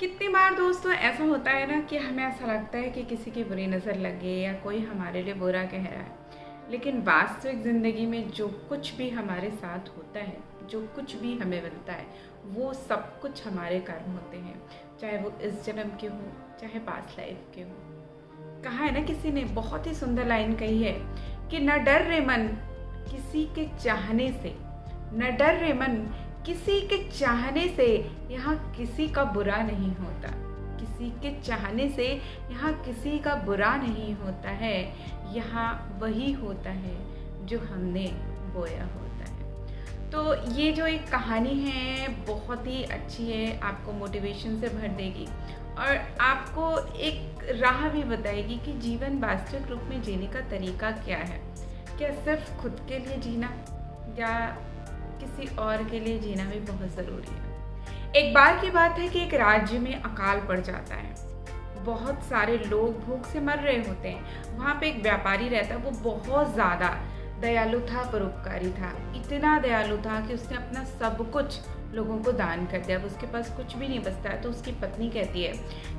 कितनी बार दोस्तों ऐसा होता है ना कि हमें ऐसा लगता है कि किसी की बुरी नज़र लगे या कोई हमारे लिए बुरा कह रहा है। लेकिन वास्तविक ज़िंदगी में जो कुछ भी हमारे साथ होता है, जो कुछ भी हमें मिलता है, वो सब कुछ हमारे कर्म होते हैं। चाहे वो इस जन्म के हो, चाहे पास्ट लाइफ के हो। कहा है ना किसी ने, बहुत ही सुंदर लाइन कही है कि न डर रे मन किसी के चाहने से, न डर रे मन किसी के चाहने से, यहाँ किसी का बुरा नहीं होता। किसी के चाहने से यहाँ किसी का बुरा नहीं होता है। यहाँ वही होता है जो हमने बोया होता है। तो ये जो एक कहानी है बहुत ही अच्छी है, आपको मोटिवेशन से भर देगी और आपको एक राह भी बताएगी कि जीवन वास्तविक रूप में जीने का तरीका क्या है। क्या सिर्फ खुद के लिए जीना या किसी और के लिए जीना भी बहुत ज़रूरी है। एक बार की बात है कि एक राज्य में अकाल पड़ जाता है। बहुत सारे लोग भूख से मर रहे होते हैं। वहाँ पे एक व्यापारी रहता है, वो बहुत ज़्यादा दयालु था, परोपकारी था। इतना दयालु था कि उसने अपना सब कुछ लोगों को दान कर दिया। अब उसके पास कुछ भी नहीं बचता है। तो उसकी पत्नी कहती है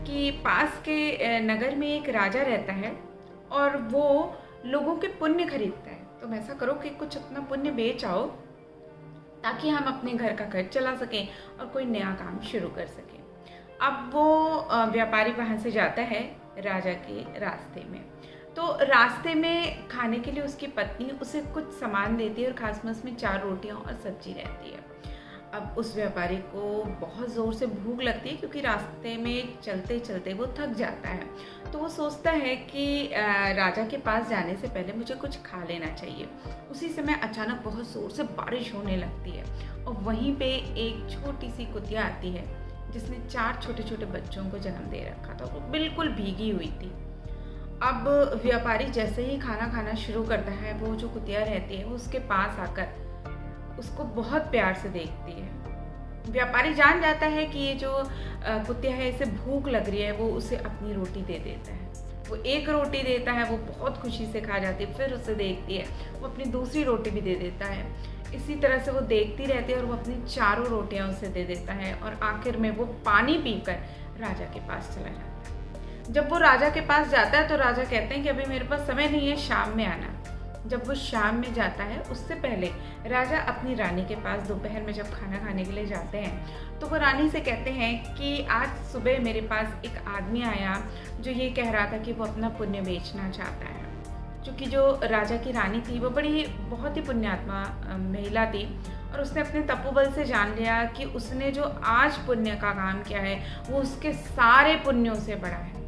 कि पास के नगर में एक राजा रहता है और वो लोगों के पुण्य खरीदता है। तुम ऐसा करो कि कुछ अपना पुण्य बेच आओ ताकि हम अपने घर का खर्च चला सकें और कोई नया काम शुरू कर सकें। अब वो व्यापारी वहाँ से जाता है राजा के रास्ते में। तो रास्ते में खाने के लिए उसकी पत्नी उसे कुछ सामान देती है और खास में उसमें 4 रोटियाँ और सब्जी रहती है। अब उस व्यापारी को बहुत ज़ोर से भूख लगती है क्योंकि रास्ते में चलते चलते वो थक जाता है। तो वो सोचता है कि राजा के पास जाने से पहले मुझे कुछ खा लेना चाहिए। उसी समय अचानक बहुत ज़ोर से बारिश होने लगती है और वहीं पे एक छोटी सी कुतिया आती है जिसने 4 छोटे छोटे बच्चों को जन्म दे रखा था। वो बिल्कुल भीगी हुई थी। अब व्यापारी जैसे ही खाना खाना शुरू करता है, वो जो कुतिया रहती है वो उसके पास आकर उसको बहुत प्यार से देखती है। व्यापारी जान जाता है कि ये जो कुतिया है इसे भूख लग रही है, वो उसे अपनी रोटी दे देता है। वो एक रोटी देता है, वो बहुत खुशी से खा जाती है। फिर उसे देखती है, वो अपनी दूसरी रोटी भी दे देता है। इसी तरह से वो देखती रहती है और वो अपनी 4 रोटियां उसे दे देता है और आखिर में वो पानी पीकर राजा के पास चला जाता है। जब वो राजा के पास जाता है तो राजा कहते हैं कि अभी मेरे पास समय नहीं है, शाम में आना। जब वो शाम में जाता है उससे पहले राजा अपनी रानी के पास दोपहर में जब खाना खाने के लिए जाते हैं तो वो रानी से कहते हैं कि आज सुबह मेरे पास एक आदमी आया जो ये कह रहा था कि वो अपना पुण्य बेचना चाहता है। क्योंकि जो राजा की रानी थी वो बहुत ही पुण्यात्मा महिला थी और उसने अपने तपोबल से जान लिया कि उसने जो आज पुण्य का काम किया है वो उसके सारे पुण्यों से बड़ा है।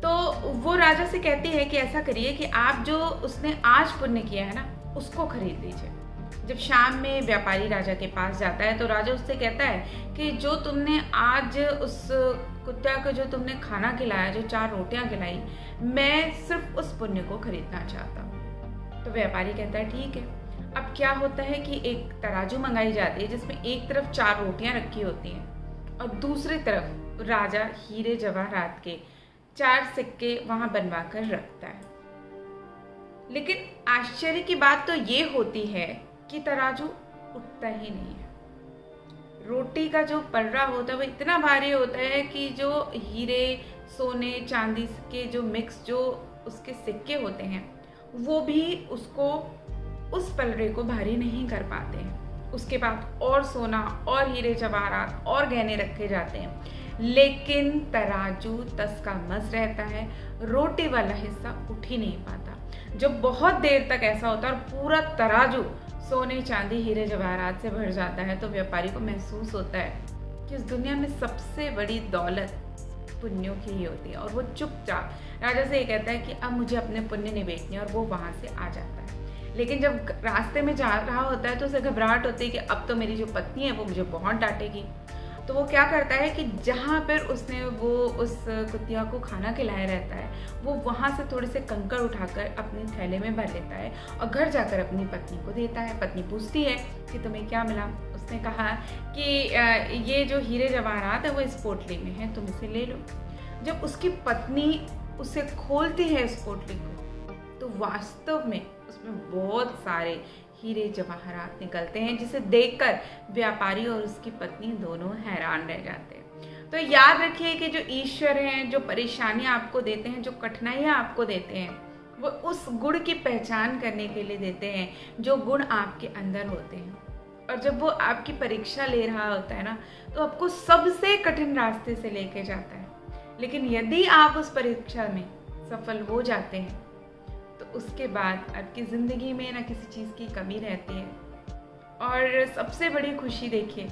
तो वो राजा से कहती है कि ऐसा करिए कि आप जो उसने आज पुण्य किया है ना उसको खरीद लीजिए। जब शाम में व्यापारी राजा के पास जाता है तो राजा उससे कहता है कि जो तुमने आज उस कुत्ता को जो तुमने खाना खिलाया, जो 4 रोटियां खिलाई, मैं सिर्फ उस पुण्य को खरीदना चाहता हूँ। तो व्यापारी कहता है ठीक है। अब क्या होता है कि एक तराजू मंगाई जाती है जिसमें एक तरफ 4 रोटियां रखी होती हैं और दूसरी तरफ राजा हीरे जवाहरात के 4 सिक्के वहां बनवा कर रखता है। लेकिन आश्चर्य की बात तो ये होती है कि तराजू उठता ही नहीं है। रोटी का जो पलड़ा होता है वो इतना भारी होता है कि जो हीरे, सोने, चांदी के जो मिक्स जो उसके सिक्के होते हैं वो भी उसको, उस पलड़े को भारी नहीं कर पाते हैं। उसके बाद और सोना और हीरे जवाहरात और गहने रखे जाते हैं, लेकिन तराजू तस का मस रहता है। रोटी वाला हिस्सा उठ ही नहीं पाता। जब बहुत देर तक ऐसा होता है और पूरा तराजू सोने, चांदी, हीरे जवाहरात से भर जाता है तो व्यापारी को महसूस होता है कि इस दुनिया में सबसे बड़ी दौलत पुण्यों की ही होती है। और वो चुपचाप राजा से ये कहता है कि अब मुझे अपने पुण्य नहीं बेचने, और वो वहाँ से आ जाता है। लेकिन जब रास्ते में जा रहा होता है तो उसे घबराहट होती है कि अब तो मेरी जो पत्नी है वो मुझे बहुत डांटेगी। तो वो क्या करता है कि जहाँ पर उसने वो उस कुतिया को खाना खिलाया रहता है वो वहाँ से थोड़े से कंकड़ उठाकर अपने थैले में भर लेता है और घर जाकर अपनी पत्नी को देता है। पत्नी पूछती है कि तुम्हें क्या मिला। उसने कहा कि ये जो हीरे जवाहरात है वो इस पोटली में है, तुम इसे ले लो। जब उसकी पत्नी उसे खोलती है इस पोटली को तो वास्तव में उसमें बहुत सारे हीरे जवाहरात निकलते हैं, जिसे देखकर व्यापारी और उसकी पत्नी दोनों हैरान रह जाते हैं। तो याद रखिए कि जो ईश्वर हैं, जो परेशानियां आपको देते हैं, जो कठिनाइयां आपको देते हैं, वो उस गुण की पहचान करने के लिए देते हैं जो गुण आपके अंदर होते हैं। और जब वो आपकी परीक्षा ले रहा होता है ना, तो आपको सबसे कठिन रास्ते से लेके जाता है। लेकिन यदि आप उस परीक्षा में सफल हो जाते हैं तो उसके बाद आपकी ज़िंदगी में ना किसी चीज़ की कमी रहती है। और सबसे बड़ी खुशी देखिए,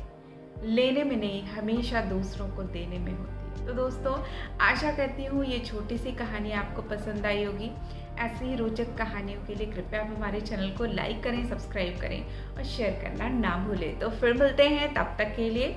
लेने में नहीं, हमेशा दूसरों को देने में होती है। तो दोस्तों, आशा करती हूँ ये छोटी सी कहानी आपको पसंद आई होगी। ऐसी ही रोचक कहानियों के लिए कृपया आप हमारे चैनल को लाइक करें, सब्सक्राइब करें और शेयर करना ना भूलें। तो फिर मिलते हैं, तब तक के लिए